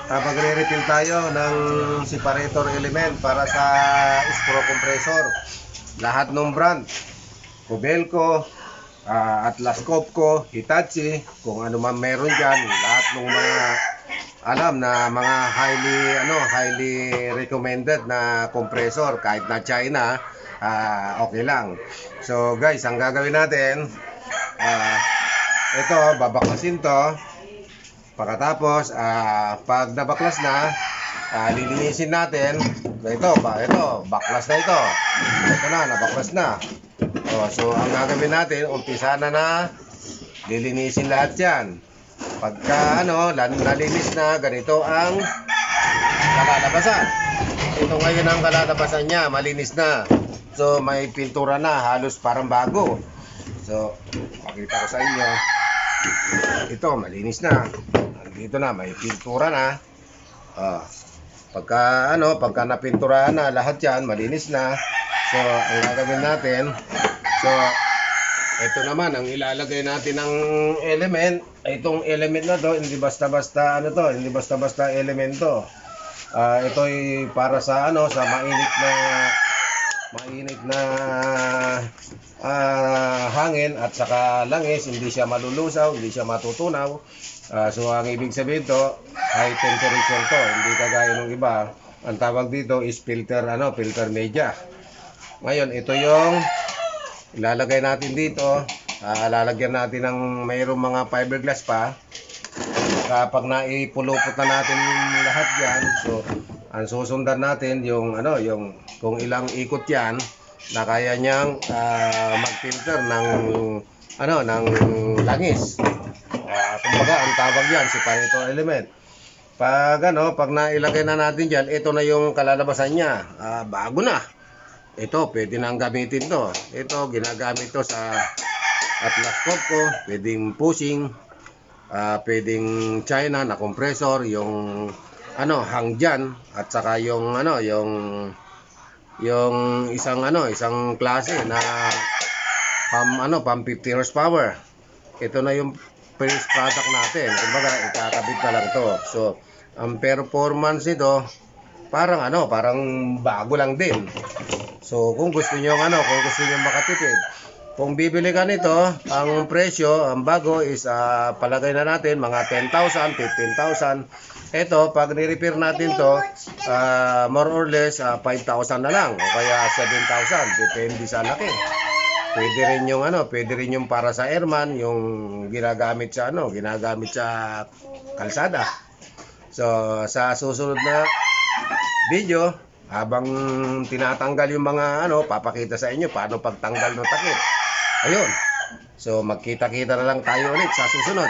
Magre-refill tayo ng separator element para sa screw compressor. Lahat ng brand, Kobelco, Atlas Copco, Hitachi, kung ano man meron dyan, lahat ng mga alam na mga highly recommended na compressor, kahit na China, okay lang. So guys, ang gagawin natin, ito, babaklasin to. Pagkatapos, pag nabaklas na, lilinisin natin. Ito, baklas na ito. Ito na, nabaklas na. So, ang gagawin natin, umpisa na lilinisin lahat yan. Pagka, nalinis na, ganito ang kalalabasan. Ito ngayon ang kalalabasan niya, malinis na. So, may pintura na, halos parang bago. So, pakita ko sa inyo. Ito, malinis na. Dito na, may pintura na. Pagka napinturahan na lahat yan, malinis na. So, ang gagawin natin, ito naman, ang ilalagay natin ng element. Itong element na to, hindi basta-basta hindi basta-basta element to. Ito ay para sa sa mainit na hangin at saka langis, hindi siya malulusaw, hindi siya matutunaw. So ang ibig sabihin to, high temperature to, hindi kagaya ng iba. Ang tawag dito is filter media. Ngayon, ito yung ilalagay natin dito. Lalagyan natin ng mayroong mga fiberglass pa. Kapag naipulupot na natin lahat yan, so ang susundan natin yung kung ilang ikot yan na kaya niyang mag-filter ng langis. Kumbaga ang tawag yan separator element. Pag nailagay na natin diyan, ito na yung kalalabasan niya. Bago na. Ito pwede nang gamitin to. Ito ginagamit to sa Atlas Copco, pwedeng pushing, pwedeng China na compressor, yung hangjan at saka yung isang klase na pam 50 horsepower. Ito na yung finished product natin. Kumbaga ikakabit na lang to. So ang performance nito parang bago lang din. So kung gusto niyo makatipid, kung bibili ka nito, ang presyo, ang bago is palagay na natin mga 10,000, 15,000. Ito, pag ni-repair natin to, more or less 5,000 na lang o kaya 7,000, depende sa laki. Pwede rin yung para sa airman, yung ginagamit sa kalsada. So, sa susunod na video, habang tinatanggal yung mga papakita sa inyo paano pagtanggal ng takip. Ayun. So magkita-kita na lang tayo ulit sa susunod.